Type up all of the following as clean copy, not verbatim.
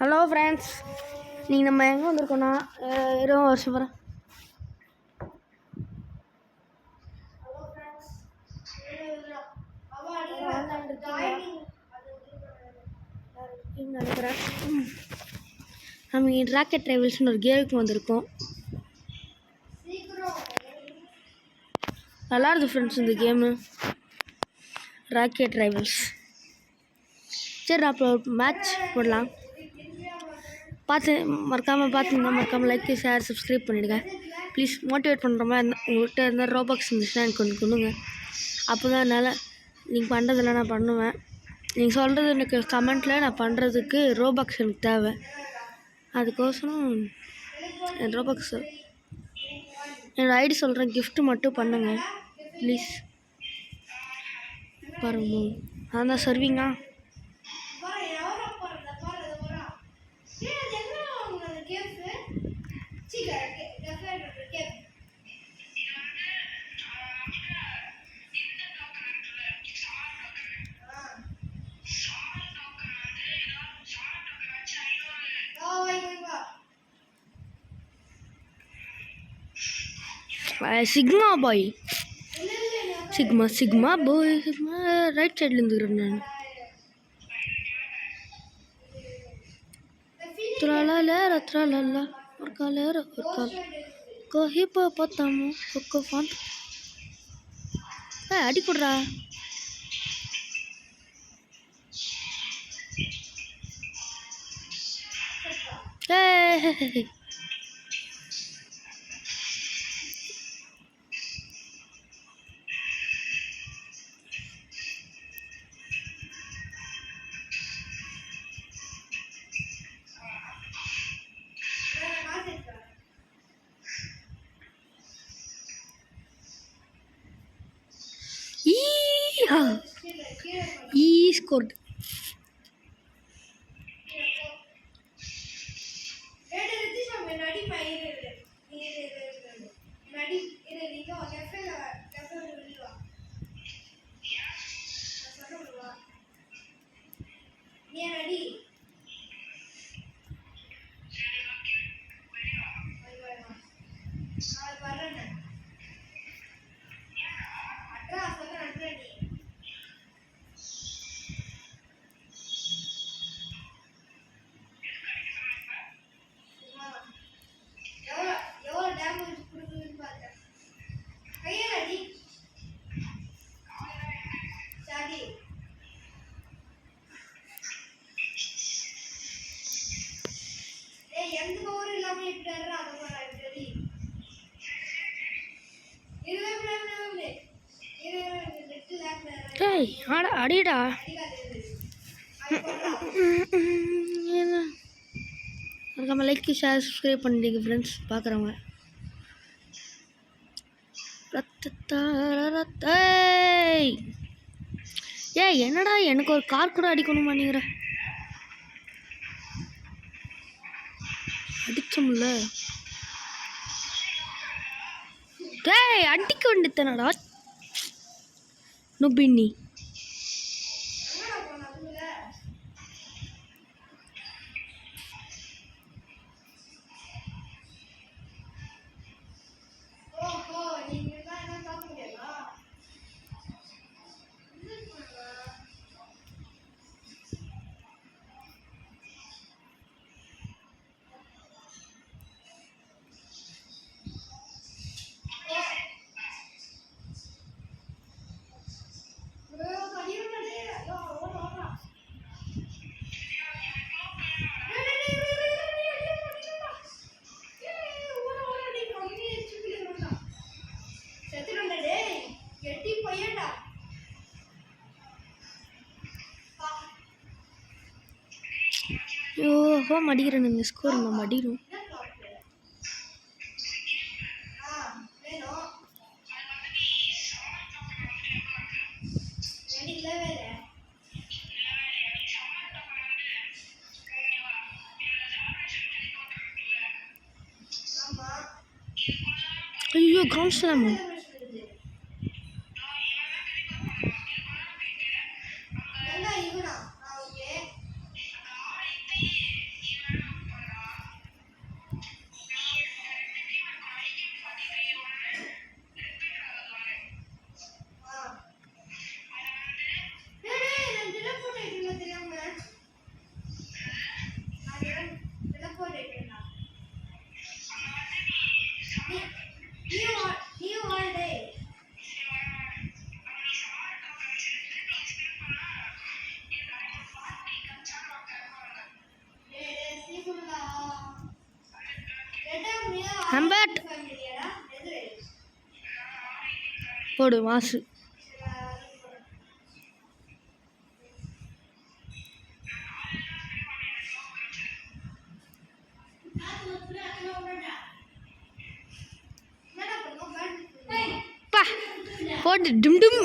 Hello friends, நீங்கள் நம்ம எங்கே வந்திருக்கோன்னா 20 வருஷம் போகிறேன். நினைக்கிறேன் நம்ம ராக்கெட் ட்ரைவல்ஸ்னு ஒரு கேமுக்கு வந்திருக்கோம். நல்லா இருக்குது ஃப்ரெண்ட்ஸ் இந்த கேமு ராக்கெட் ட்ரைவல்ஸ். சரி, அப்போ மேட்ச் போடலாம். மறக்காமல் லைக் ஷேர் சப்ஸ்கிரைப் பண்ணிவிடுங்க ப்ளீஸ். மோட்டிவேட் பண்ணுற மாதிரி உங்கள்கிட்ட இருந்தால் ரோபாக்ஸ் இருந்துச்சுன்னா எனக்கு கொஞ்சம் கொடுங்க. அப்போ தான் என்னால் நீங்கள் பண்ணுறதில்ல நான் பண்ணுவேன். நீங்கள் சொல்கிறது எனக்கு கமெண்ட்டில் நான் பண்ணுறதுக்கு ரோபாக்ஸ் எனக்கு தேவை. அதுக்கோசரம் என் ரோபாக்ஸ் என்னோடய ஐடி சொல்கிறேன், கிஃப்ட்டு மட்டும் பண்ணுங்கள் ப்ளீஸ். பாருங்க நான் தான் சர்வீங்கா. சிக்மா பாய், சிக்மா பாய், ரைட் சைடில் இருந்துக்கிறேன் நான். த்ராலா ஒரு கால் இப்போ பார்த்தாமோ கொக்கோ ஃபான் அடி போடுறா. Scored. அடிடா. மறக்காம லைக் ஷேர் சப்ஸ்கிரைப் பண்ணிடுங்க ஃப்ரெண்ட்ஸ். பார்க்குறவங்க என்னடா எனக்கு ஒரு கார் கூட அடிக்கணும் பண்ணிக்கிற அடிச்சோம்ல. அடிக்க வேண்டியதானடா நொபின்னி. ஐயோ மடிக்கிறேன் நீங்கள் ஸ்கோர் நம்ம மடிடும். ஐயோ கிரவுண்ட் ஸ்லாமு. ஹம்பட் போடு மாசு. பா போட்டு டும் டும்.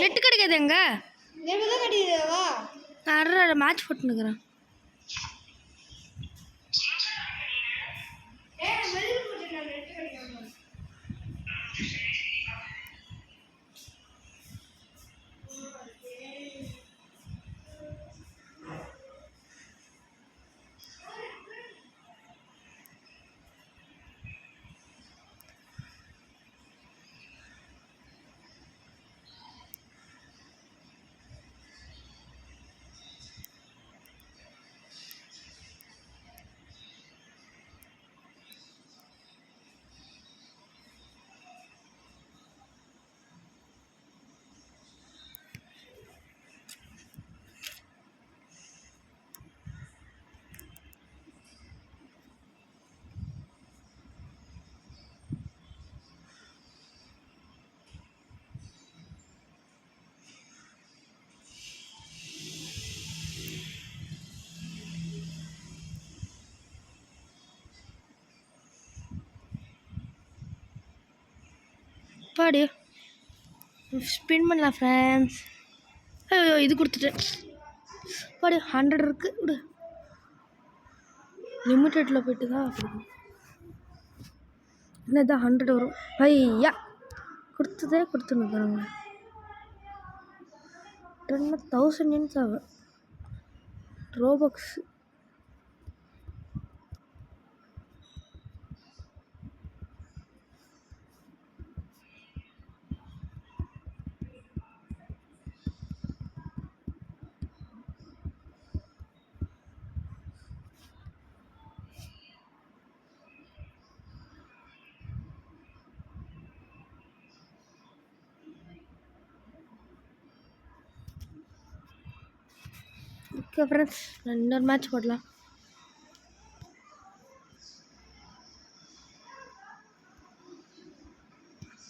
நெட்டு கிடைக்காது எங்க நான் மேட்ச் போட்டுனுக்குறேன். பாடி ஸ்பின் பண்ணலாம் ஃப்ரெண்ட்ஸ். ஐயோ இது கொடுத்துட்டேன். பாடி 100 இருக்குது விடு. லிமிட்டடில் போய்ட்டு தான் என்னதான் 100 வரும். ஐயா கொடுத்ததே கொடுத்துருக்குறாங்க. 10,000 யூனிட்ஸ் ஆகும் ரோபாக்ஸ். ஓகே ஃப்ரெண்ட்ஸ், நான் இன்னொரு மேட்ச் போடலாம்.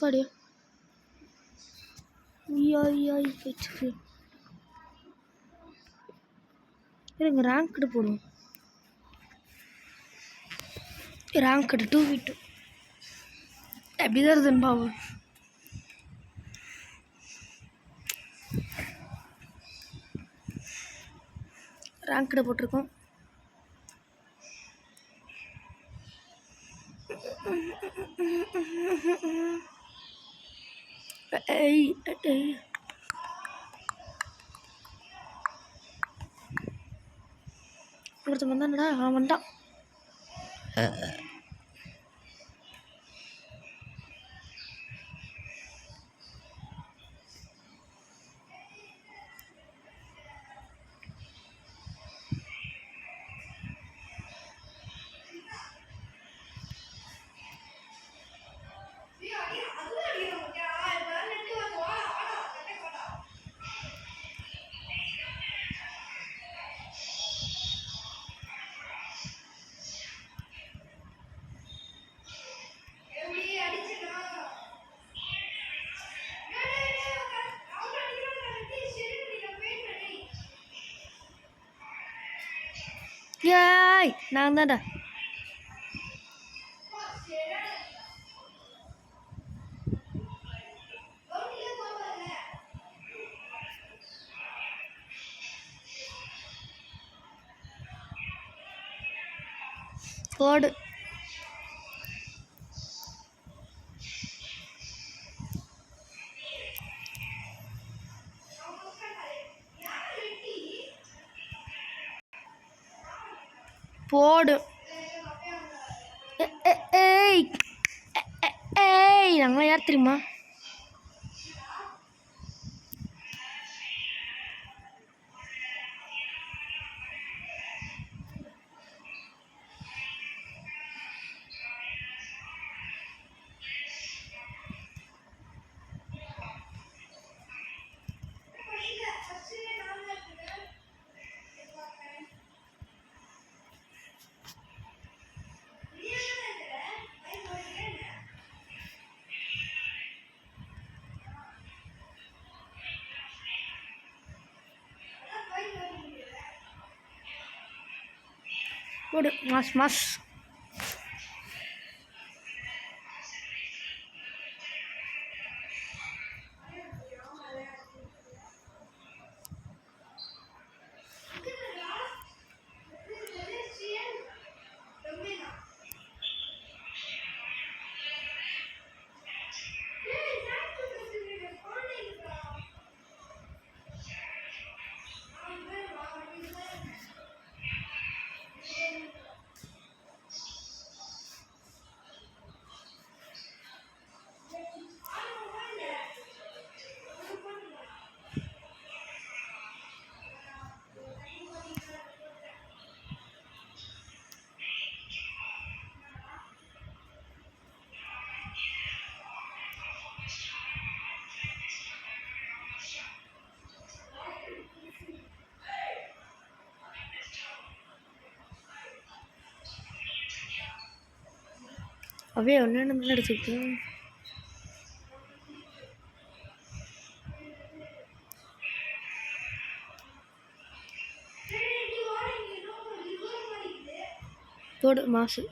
படியா போயிடுச்சு. இருங்க ரேங்க்டு போடுவோம். ரேங்க்டு 2v2 எப்படி தான் இருக்குன்னு பாவம். ரேங்க்டு போட்டிருக்கோம். ஒருத்தன் வந்தானடா, அவன் வந்துட்டான். ஏய் நான் தான்டா. போடு. போடு. ஏய் ஏய் நாங்களாம் யார் தெரியுமா? போடு மாஸ் மாஸ். அப்படியே ஒன்று ரெண்டு அடிச்சுக்கிட்டேன். போடு மாசு.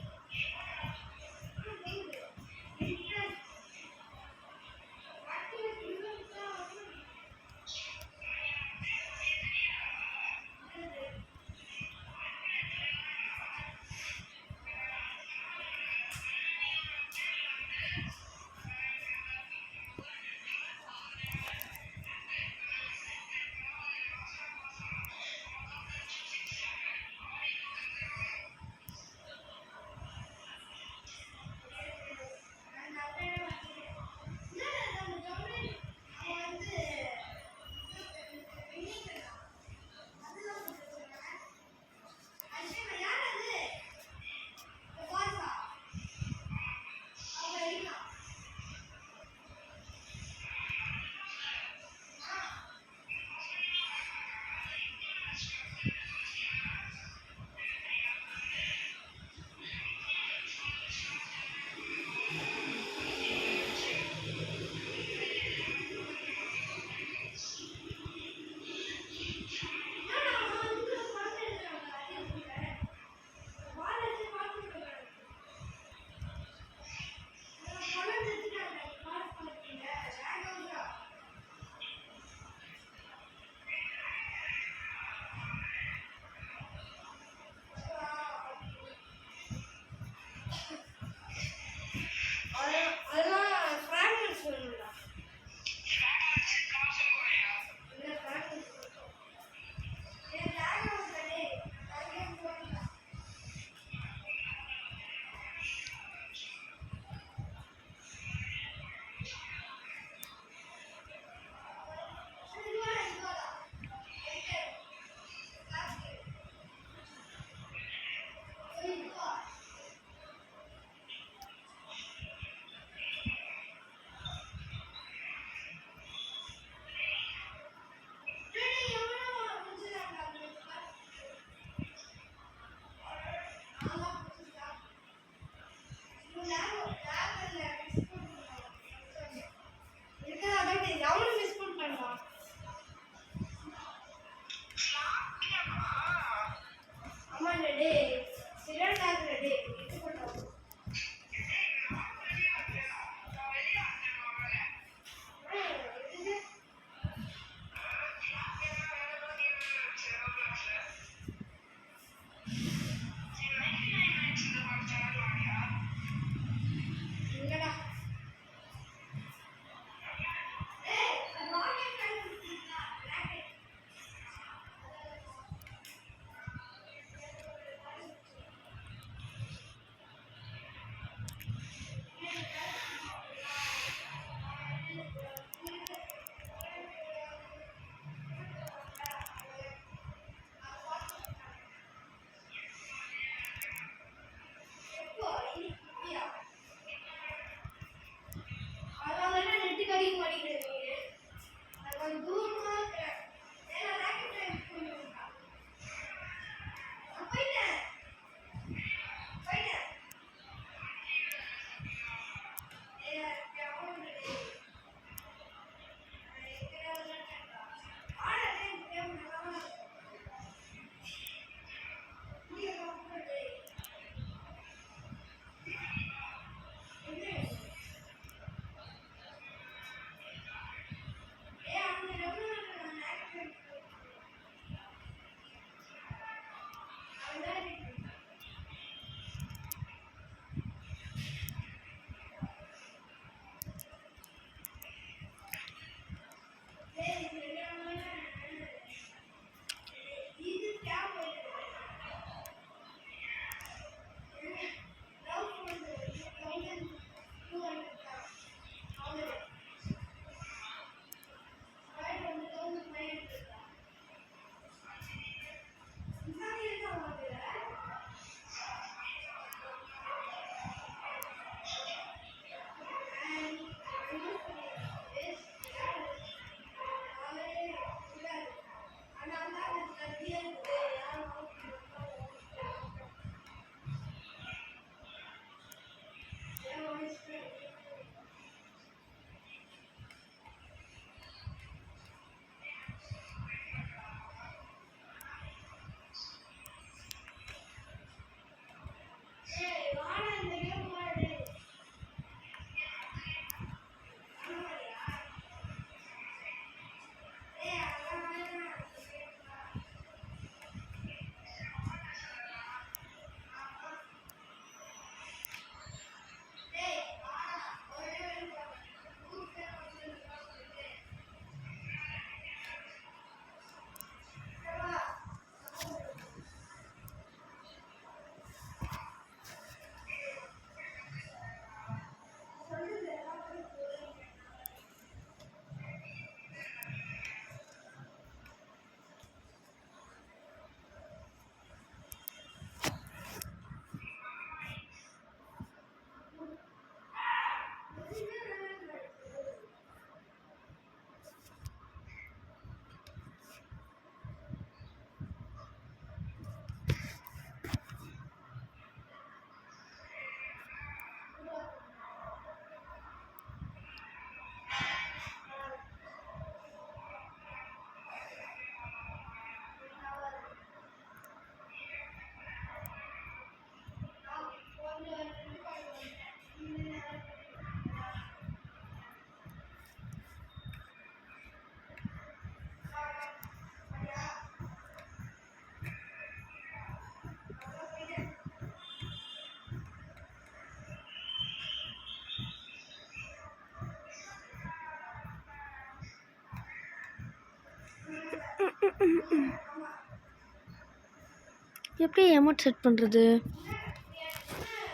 எப்படி எமோட் செட் பண்ணுறது?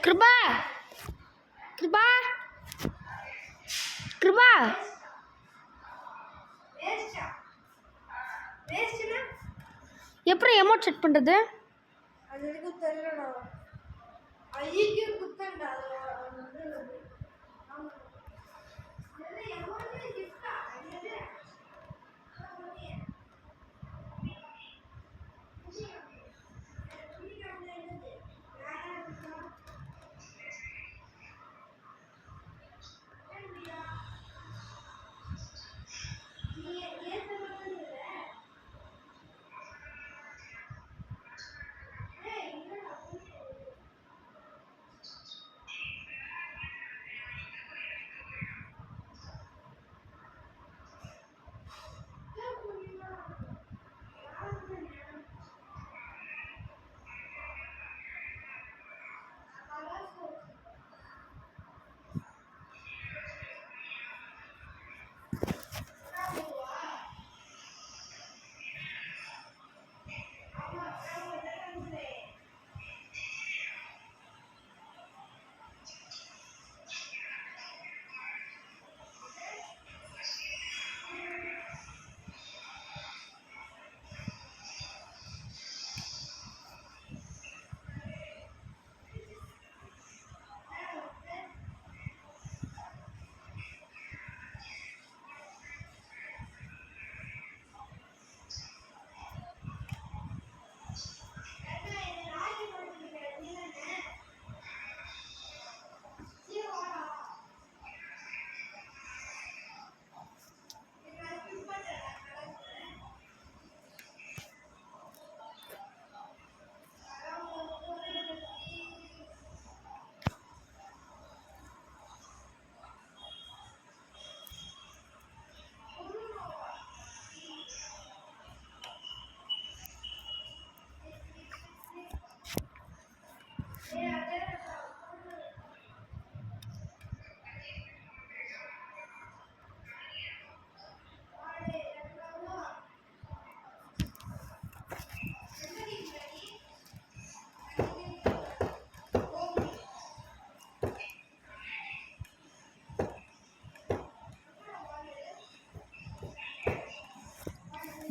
கிருபா கிருபா கிருபா எப்படி எமோட் செட் பண்ணுறது?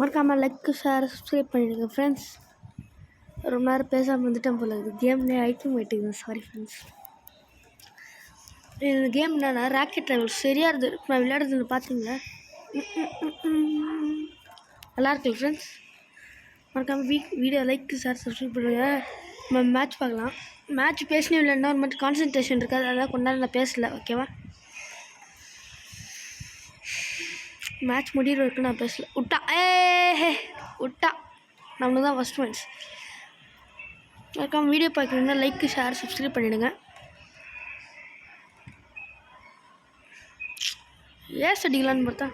மறக்காமல் லைக் ஷேர் சப்ஸ்கிரைப் பண்ணிடுங்க ஃப்ரெண்ட்ஸ். ரொம்ப நேரம் பேசாமல் வந்துட்டேன் போல இருக்குது. கேம்லேயே ஐட்டம் போயிட்டுங்க. Sorry friends. இந்த கேம் என்னென்னா ராக்கெட் ட்ரைவல் சரியாக இருக்குது. நான் விளையாடுறது பார்த்தீங்களா? நல்லா இருக்கு ஃப்ரெண்ட்ஸ். மறக்காமல் வீடியோ லைக் ஷேர் சப்ஸ்கிரைப் பண்ணுங்கள். நம்ம மேட்ச் பார்க்கலாம். மேட்ச் பேசினே இல்லைன்னா ஒரு மாதிரி கான்சன்ட்ரேஷன் இருக்காது. அதெல்லாம் கொஞ்ச நேரம் நான் பேசலை. ஓகேவா? மேட்ச் முடிகிற வரைக்கும் நான் பேசல. விட்டா நம்மளுக்கு தான் ஃபஸ்ட் மேட்ச். மறக்காமல் வீடியோ பார்க்குறீங்கன்னா லைக் ஷேர் சப்ஸ்கிரைப் பண்ணிவிடுங்க. ஏஸ் அடிக்கலான்னு பார்த்தா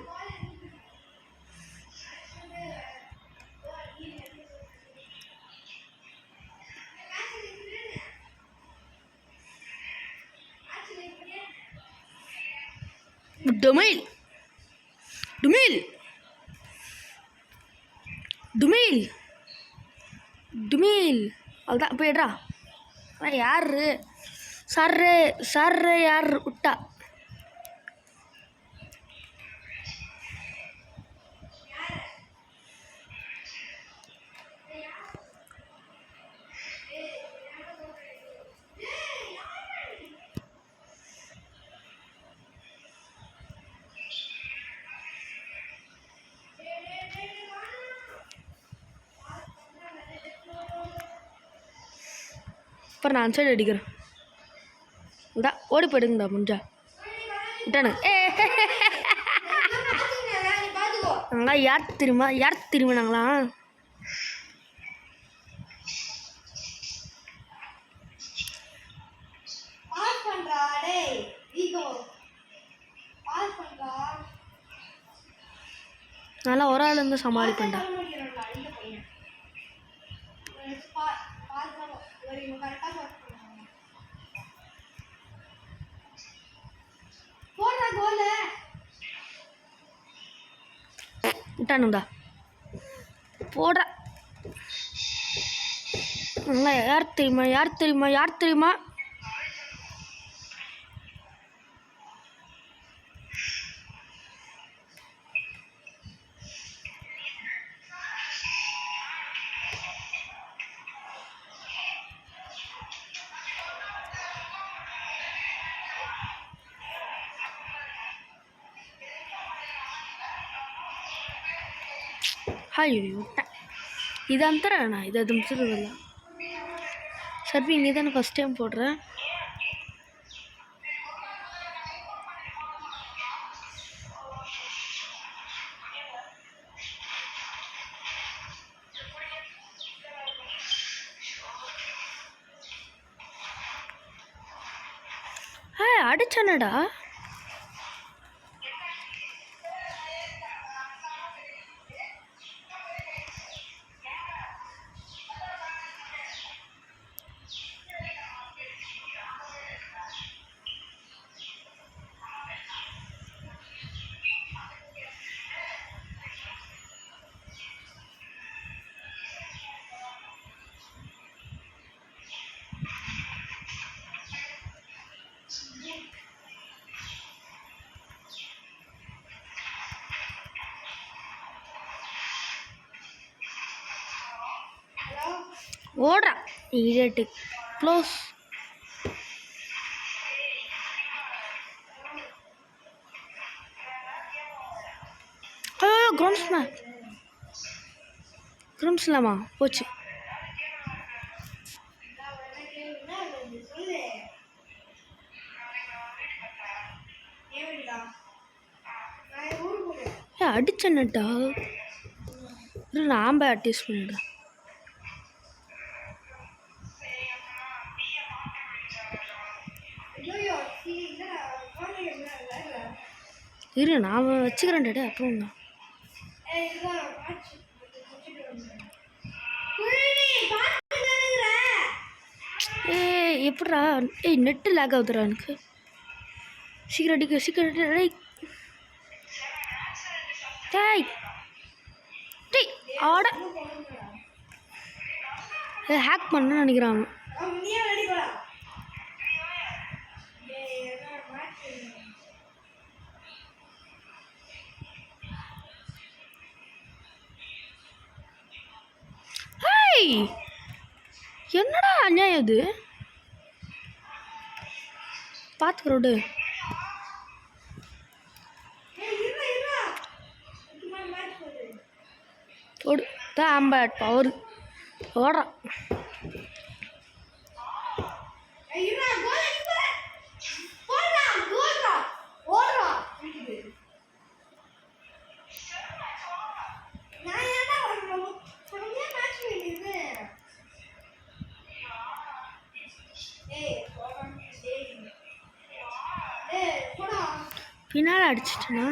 டுமில் டுமில் டுமில் டுமில் அதுதான் போய்ட்றா. யார் சர்ரு யார் விட்டா? அப்புறம் நான் சைடு அடிக்கிறேன். இந்தா ஓடி போயிடுங்கடா முடிஞ்சா விட்டானு. நாங்களாம் யார் தெரியுமா நாங்களாம் நல்லா ஒரு ஆள் இருந்து சமாளிப்பேன்டா. விட்டானுங்கடா போடுற யார் தெரியுமா யார் தெரியுமா யார் தெரியுமா ஐயோ இது அந்தரண்ணா இது அது முடிச்சிருக்கல சர்வி இங்கே தானே ஃபஸ்ட் டைம் போடுறேன் அடிச்சானடா ஓடுறா இடியட் க்ளோஸ் ஐயோ கிரம்ஸ் இல்லாமா போச்சு அடிச்சனட்டா நான் பேட்டிஸ் பண்ணிடுறேன் இரு நான் வச்சுக்கிறேன் டேடா அப்புறம் தான் எப்படா நெட்டு லேக் ஆகுதுடா எனக்கு சீக்கிரம் அடிக்க சீக்கிரம் டேய் டேய் ஆட ஹேக் பண்ண நினைக்கிறான் என்னடா அநியாயம் இது பார்த்துக்கிறோடு ஓடு தான் ஆம்பேட் பவர் ஓடுறான் பின்னால் அடிச்சிட்டேனா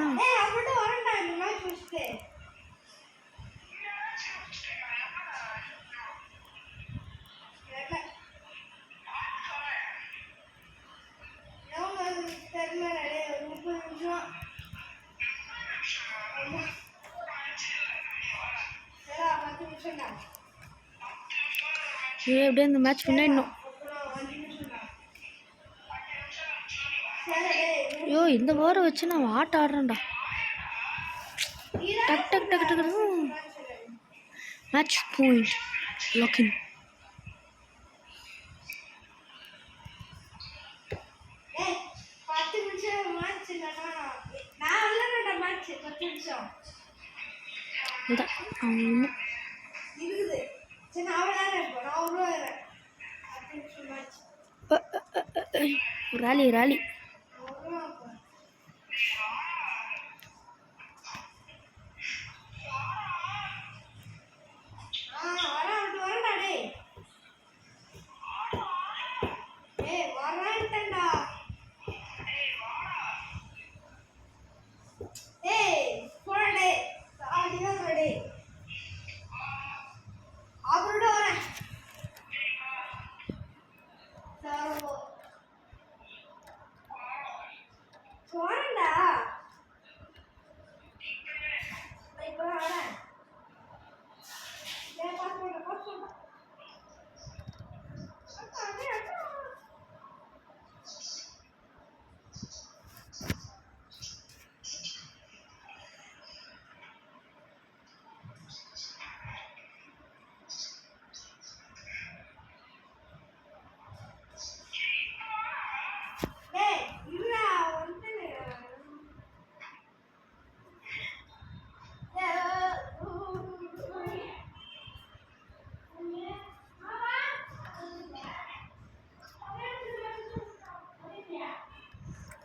எப்படியே இந்த மேட்ச் பண்ணிடணும் ஐயோ இந்த ஓவரை வச்சு நான் ஆட்ட ஆடுறேன்டா டக் டக் டக் டக் match point locking rally rally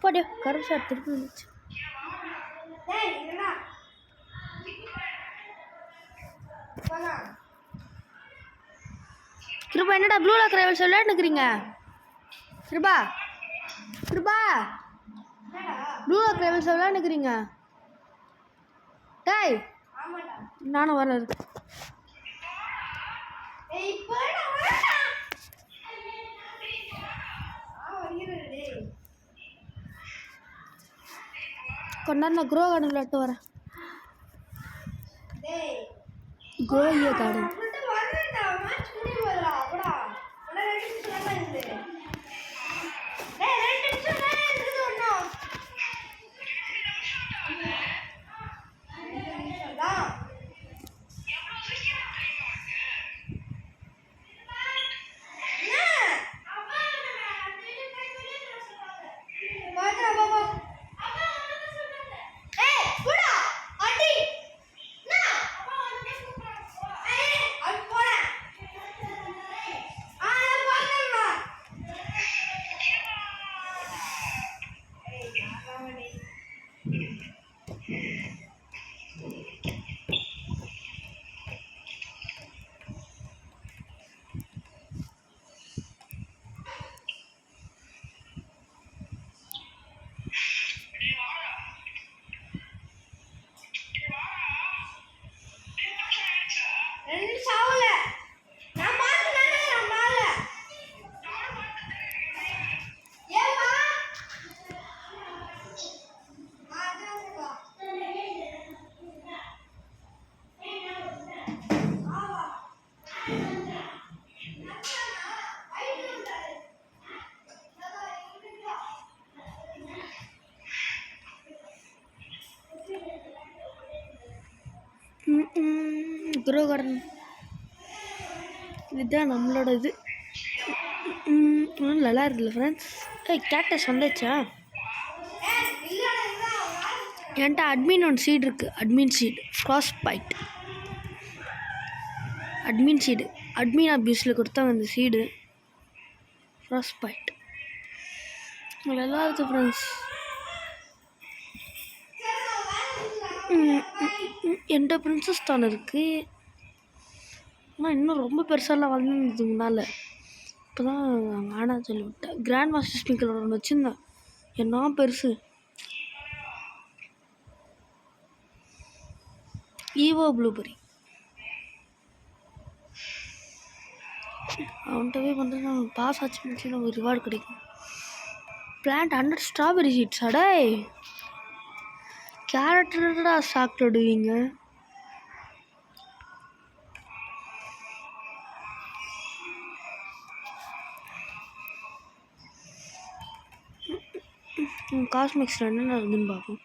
அப்பாடியா கருப்பு ஷார்ட் திருப்பி வந்துச்சு. கிருபா என்னடா ப்ளூ லாக் ரைவல்ஸ் விளையாண்டுக்கிறீங்க? Kiruba Kiruba Blue Lock Rivals விளையாண்டுக்கிறீங்க? டேய் நானும் வரேன். கொஞ்ச நேரம் நான் க்ரோ கார்டன் விளையாட்டு வரேன். Grow year garden grow garden இதுதான் நம்மளோட இது. ஒன்றும் நல்லா இருக்குல்ல ஃப்ரெண்ட்ஸ். கேக்டஸ் வந்துச்சா? என்கிட்ட அட்மின் ஒன்று சீட் இருக்குது. Admin seat frost bite admin seat admin அப்யூஸில் கொடுத்தாங்க அந்த சீடு ஃப்ராஸ்ட் பைட் நல்லா இருக்குது ஃப்ரெண்ட்ஸ். என்கிட்ட பிரின்சஸ் தான் இருக்குது. ஆனால் இன்னும் ரொம்ப பெருசாலாம் வளர்ந்துது முன்னால். இப்போ தான் வேணாம் சொல்லிவிட்டேன். கிராண்ட் மாஸ்டர் ஸ்பீக்கர் ஒன்று வச்சுருந்தேன். என்ன பெருசு. ஈவோ ப்ளூபெரி அவன்கிட்ட போய் பண்ணுறது நம்ம பாஸ் ஆச்சு முடிச்சு நமக்கு ரிவார்டு கிடைக்கும். Plant 100 strawberry seeds. அடே கேரக்டர்டா சாப்பிட்டு விடுவீங்க. காஸ்மிக்ஸில் என்னென்ன இருக்குதுன்னு பார்ப்போம்.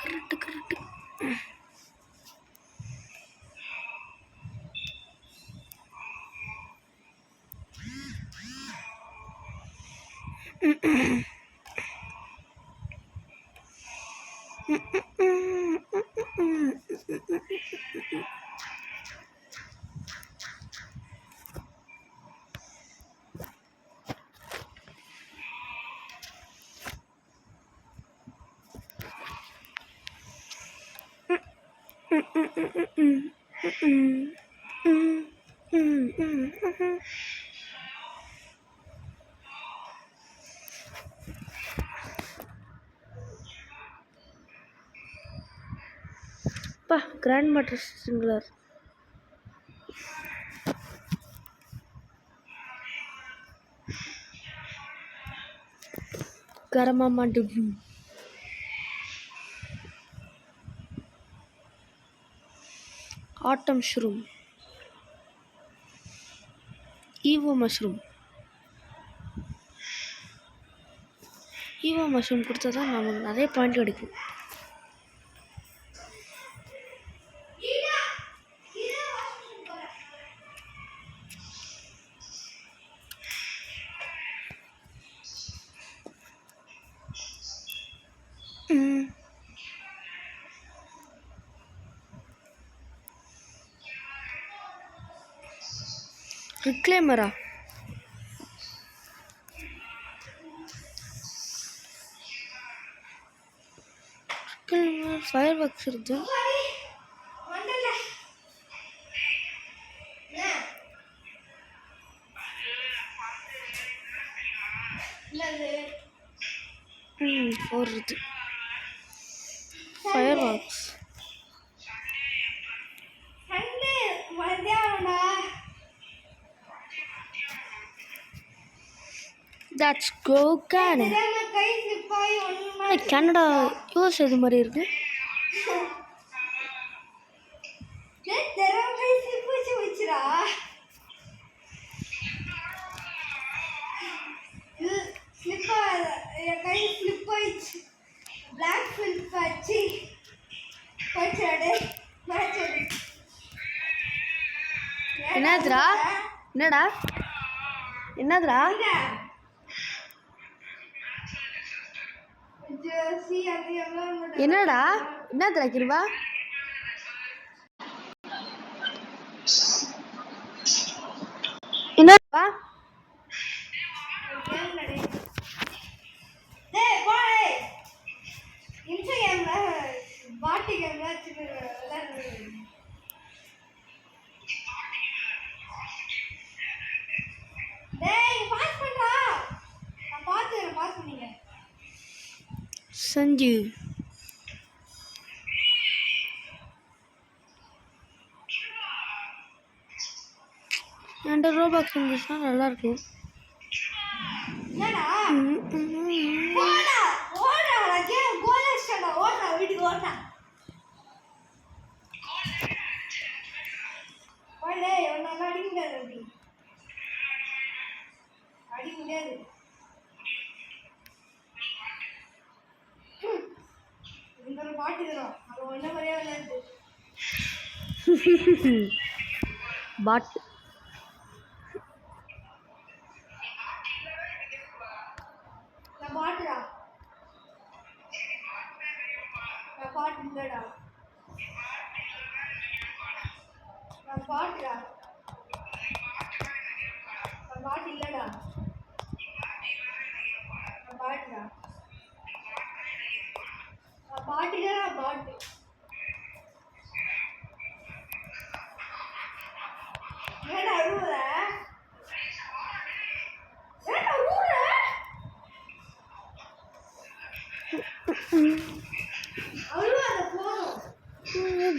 Correct correct. அப்பா கிராண்ட் மாஸ்டர் சிங்குலர் கரமாமா டுப் ஆட்டம் shroom evo mushroom. Evo mushroom கொடுத்தா தான் நமக்கு நிறைய பாயிண்ட் கிடைக்கும். ரிக்ளைமரா? ஃபயர் ஒர்க்ஸ் இருக்கு. போடுறது fire works. That's go Canada. Canada US இது மாதிரி இருக்கு. என்னதுடா என்னடா என்னதுடா என்னடா என்னதுடா கிருபா? என்னடா சஞ்சு என்கிட்ட ரோபாக்ஸ் இருந்துச்சுன்னா நல்லாயிருக்கும். பாட்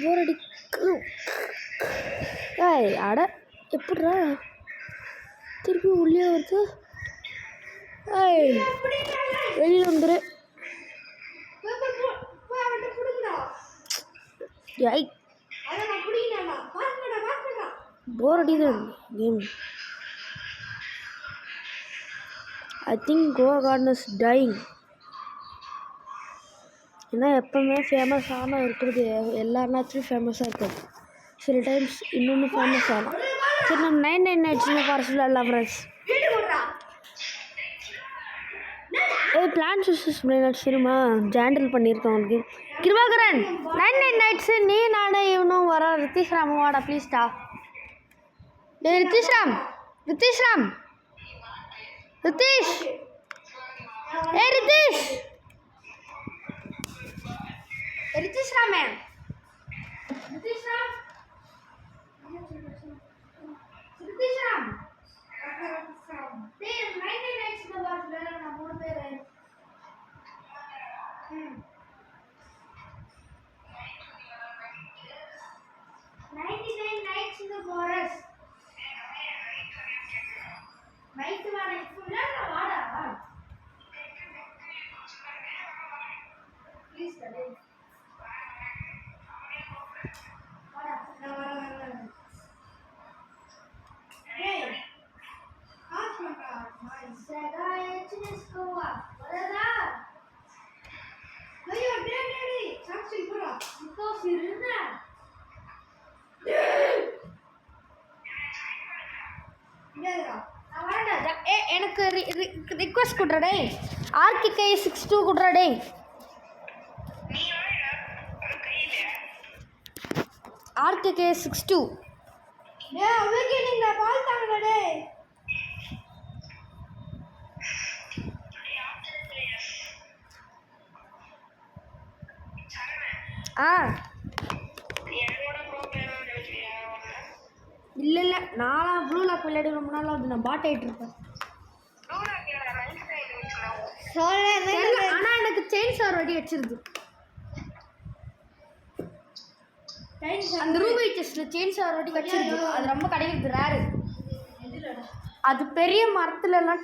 போர் அடிக்கும். ஏய் அட எப்படிடா திருப்பி உள்ளே வருது? ஏய் வெளியில் வந்துரு. ஏய் போர் அடிக்குது game. I think Goa garden is dyeing. ஏன்னா எப்போவுமே ஃபேமஸான இருக்கிறது எல்லா நேரத்துலையும் ஃபேமஸாக இருக்காது. சில டைம்ஸ் இன்னொன்று ஃபேமஸ் ஆகும். சரி நம்ம 99 Nights ஃபாரஸ்ட் விளையாடலாம் ஃப்ரெண்ட்ஸ். பிளான்ஸ் வர்சஸ் பிளானட்ஸ் தெரியுமா? ஜாண்டில் பண்ணியிருக்கோம் அவனுக்கு. கிருபாகரன் 99 Nights நீ நானே இவனும் வர. ரித்திஷ்ராம் வாடா ப்ளீஸ்டா. ஏய் ரித்திஷ்ராம் ரித்திஷ் ஏய் ரித்திஷ்ராம் மேம் ரித்திஷ்ராம் டேய் 99 Nights பாஸ்ல நான் 3 பேர். 99 Nights in the Forest. Night வாடா ஃபுல்லா வாடா ப்ளீஸ் டே வாடா நான் வர ஏய் ஆஸ்மகா மை சகா எச்எஸ்கோவா வரதா ஐயோ டேடி சாக்சி போடா இப்போ சிறுனா இங்கடா எனக்கு ரிக்வெஸ்ட் கொடுறடே. RKK 62 கொடுறடே. RKK 62 டேய் அவேக்கனிங் டா பால் தாங்கடா டேய். இல்லை நான்லாம் ப்ளூ லாக் விளையாடி ரொம்ப நாள் அது நான் பாட் ஆகிட்டு இருப்பேன். ஆனால் எனக்கு செயின் சார் வடி வச்சிருது. அந்த ரூபி செஸ்ட்டில் செயின் சார் வடி வச்சிருது. அது ரொம்ப கிடைக்கிறது ரேரு. அது பெரிய மரத்துலலாம்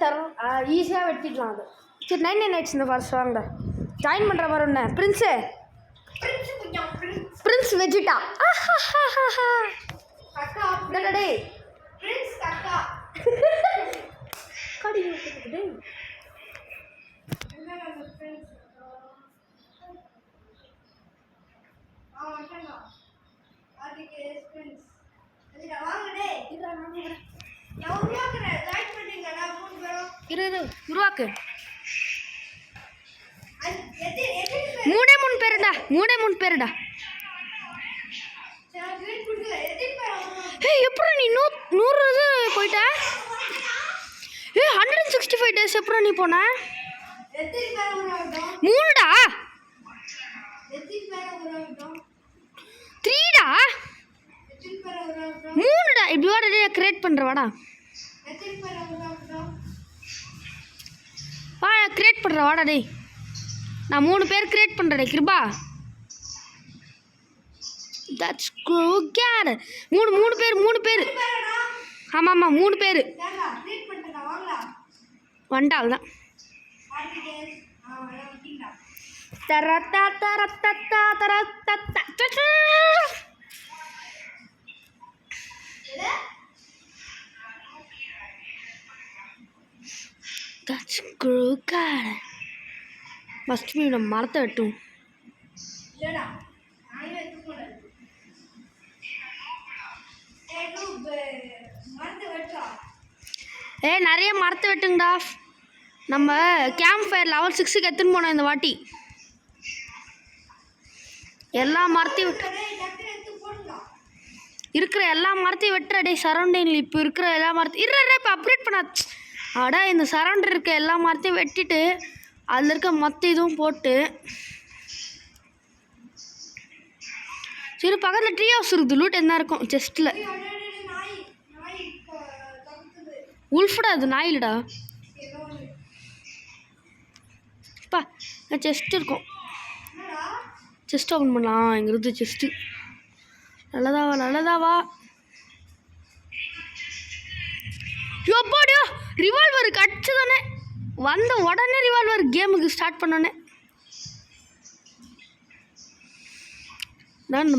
ஈஸியாக வெட்டிடலாம். அது சரி 99 ஆயிடுச்சு. இந்த ஃபால்ஸ் வாங்கடா ஜாயின் பண்ணுற மாதிரி ஒன்று. பிரின்ஸ் வெஜிட்டா டேய் பிரின்ஸ் கக்கா கடி டேய் என்னடா அந்த பிரின்ஸ் வாங்கடா அதுக்கு பிரின்ஸ் இதுடா வாங்க டேய் இதுடா நான் வரேன். நான் உருவாக்குறேன். ஜாயின் பண்ணீங்கடா 3 பேரும் உருவாக்கு. மூணே மூணு பேருடா. ஏய் எப்படி நீ 100 இது போயிட்ட? ஏய் 165 டேஸ் எப்படி நீ போன? 3டா 3டா 3டா. இப்படி வாடா கிரியேட் பண்ணுற வாடா. வா கிரியேட் பண்ணுற வாடா டேய். நான் 3 பேர் கிரியேட் பண்ணுறேன் கிருபா. That's good. மூணு பேர் ஆமாம் 3 பேர் வந்துட்டால் தான். That's good. ஃபஸ்ட் நம்ம மரத்தை வெட்டும். நிறைய மரத்தை வெட்டுங்கடா. நம்ம கேம்ப் ஃபயர் லெவல் 6க்கு எடுத்துன்னு போனோம் இந்த வாட்டி. எல்லா மரத்தையும் இருக்கிற எல்லா மரத்தையும் வெட்டுறடே. சரௌண்டிங்கில் இப்போ இருக்கிற எல்லா மரத்தையும் இப்போ அப்டேட் பண்ண அடா. இந்த சரௌண்டர் இருக்க எல்லா மரத்தையும் வெட்டிட்டு அதில் இருக்க மொத்த இதுவும் போட்டு. சரி பக்கத்தில் ட்ரீ ஹவுஸ் இருக்குது. லூட் என்ன இருக்கும் செஸ்ட்டில்? உல்ஃபுடா அது நாயிலடா. பா செஸ்ட் இருக்கும். செஸ்ட் ஓப்பன் பண்ணலாம். எங்கிறது செஸ்ட்டு நல்லதாவா எப்படியோ ரிவால்வர் கடிச்சு தானே வந்த உடனே ரிவால்வர் கேமுக்கு ஸ்டார்ட் பண்ணோன்னே. நான்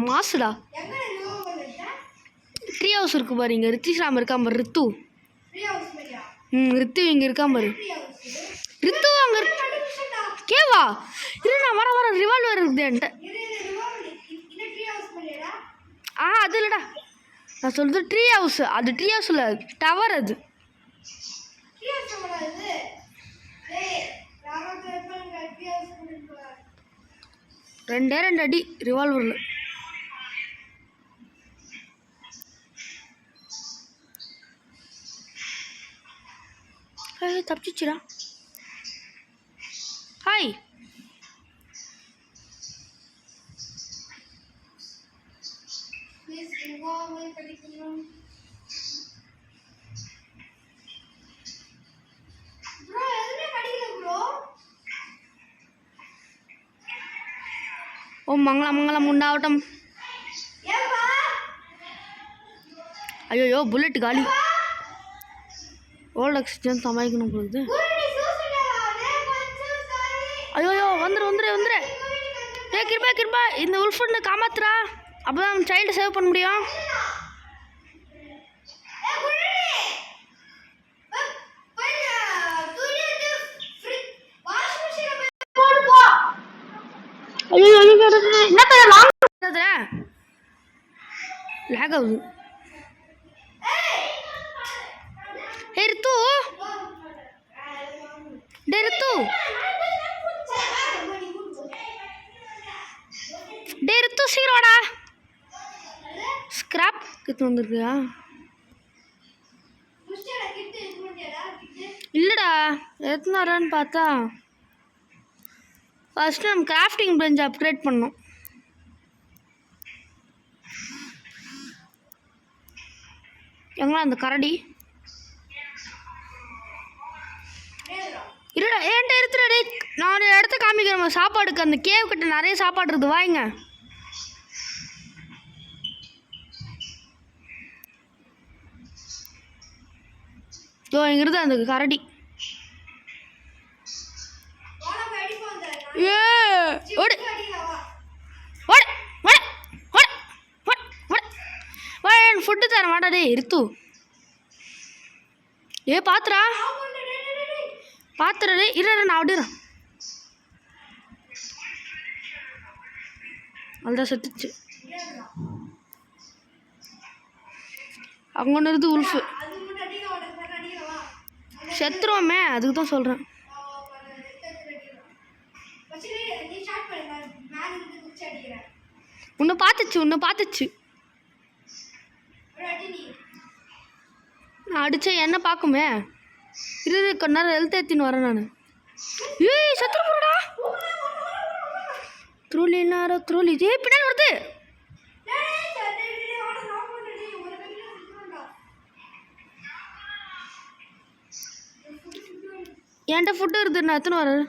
மாசுடா. ட்ரீ ஹவுஸ் இருக்கு பாரு. இங்கே ரித்திஷ்ராம் இருக்கா பாரு. ரித்து இங்கே இருக்கா பாரு. ரித்து அங்கே கேவா இல்லை. நான் வர ரிவால்வர் இருக்குது என்கிட்ட. அது இல்லைடா நான் சொல்கிறது ட்ரீ ஹவுஸ். அது ட்ரீ ஹவுஸில் டவர். அது ரெண்டு அடி ரிவால்வரில். தப்பிச்சிடா. ஹாய் ஓ மங்களம் உண்டாகட்டும். ஐயோ புல்லட் காலி. ஓல்ட் ஆக்சிஜன் சமாளிக்கணும் போகுது. ஐயோ வந்துரு. ஏ கிருபா இந்த உல்ஃபுன்னு காமாத்துறா. அப்போ தான் சைல்டு சேவ் பண்ண முடியும். ஐயோ என்ன லேக் ஆகுது. ரித்து சீரோடா ஸ்கிராப் எடுத்து வந்துருக்கியா? இல்லைடா, எடுத்துன்னு வரேன்னு பார்த்தா ஃபஸ்ட்டு நம்ம கிராஃப்டிங் பெஞ்ச் அப்கிரேட் பண்ணோம். எங்களா அந்த கரடி இருடா, ஏன்ட்ட இருக்குடா. நான் ஒரு இடத்த காமிக்கிறேன் சாப்பாடுக்கு. அந்த கேவ் கிட்ட நிறைய சாப்பாடு இருக்குது, வாங்க. இதோ இங்கிருந்து அந்த கரடி. ஏ ஓடு ஓடு ஓடு ஓடு ஓடு வா, ஃபுட்டு தரேன் வாடா. டே இருத்து. ஏ பாத்துடா டே. இரு நான் விடுறேன். அதுதான் செத்துச்சு. அங்கே ஒன்று இருந்து உல்ஃபு செத்துருவோமே, அதுக்கு தான் சொல்கிறேன். உன்னை பார்த்துச்சு. நான் அடித்தேன், என்ன பார்க்குமே. கொஞ்ச நேரம் ஹெல்த் ஏற்றின்னு வரேன் நான். ஏய் சத்துரு போடா. த்ரோலி நேரம் த்ரோலி. ஏய் பின்னாடி வருது. என்கிட்ட ஃபுட்டு இருக்குது, நான் எத்தனை வரேன்.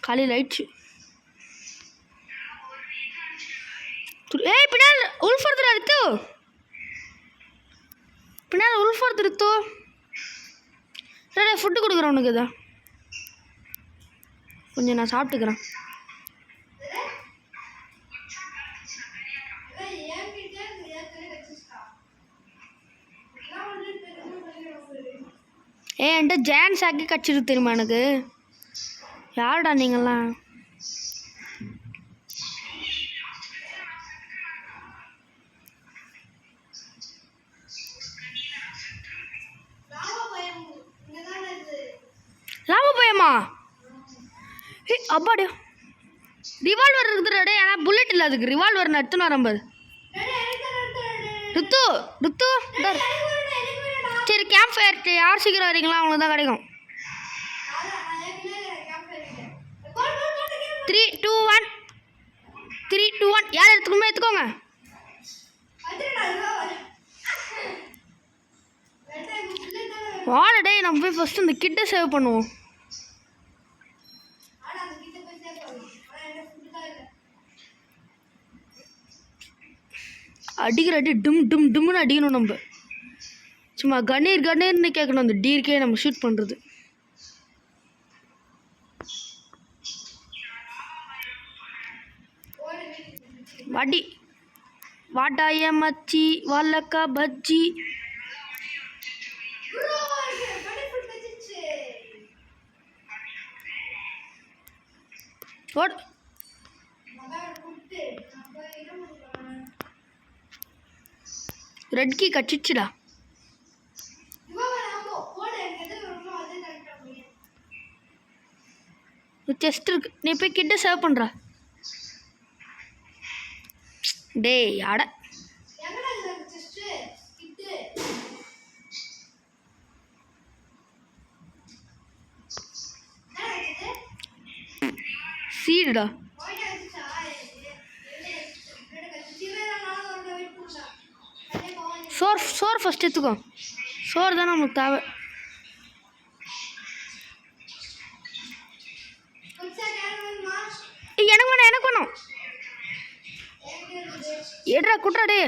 காலையில் ஆயிடுச்சு. ஏய் பின்னாடி உல்ஃப் வருதுடா. ரித்து பின்னாடி உல்ஃப் வருது. ரித்து ஃபுட்டு கொடுக்குறேன் உனக்கு. இதை கொஞ்சம் நான் சாப்பிட்டுக்கிறேன். என்கிட்ட ஜான் சாக்கி கடிச்சிருக்கு தெரியுமா எனக்கு. யாருடா நீங்கள்லாம்? லாப பயமா? அப்பாடியா, ரிவால்வர் இருக்குதுடா. ஆனால் புல்லட் இல்லை அதுக்கு. ரிவால்வர் நான் எடுத்துன்னு வரேன் பாரு. ரித்து சரி, கேம்ப் ஃபயர் யார் சீக்கிரம் வரீங்களா அவங்களுக்கு தான் கிடைக்கும். 3, 2, 1 யார் எடுத்துக்கோங்க. வாடா டே, நம்ம போய் ஃபஸ்ட்டு இந்த கிட்டை சேவ் பண்ணுவோம். அடிக்கிற அடி டும்னு அடிக்கணும். நம்ம சும்மா கண்ணீர்னு கேட்கணும். அந்த டீர்க்கே நம்ம ஷூட் பண்ணுறது. வாடி வாட்டாய மச்சி வாழக்கா பஜ்ஜி. ரெட் கீ கச்சிச்சுடா. செஸ்ட் இருக்கு, நீ போய் கிட்ட சேவ் பண்ற. டேய் அட சீடுடா. சோறு ஃபஸ்ட் எடுத்துக்கோ. சோறு தான் நமக்கு தேவை. எனக்கு வேணும். எடுறா குட்றாடே.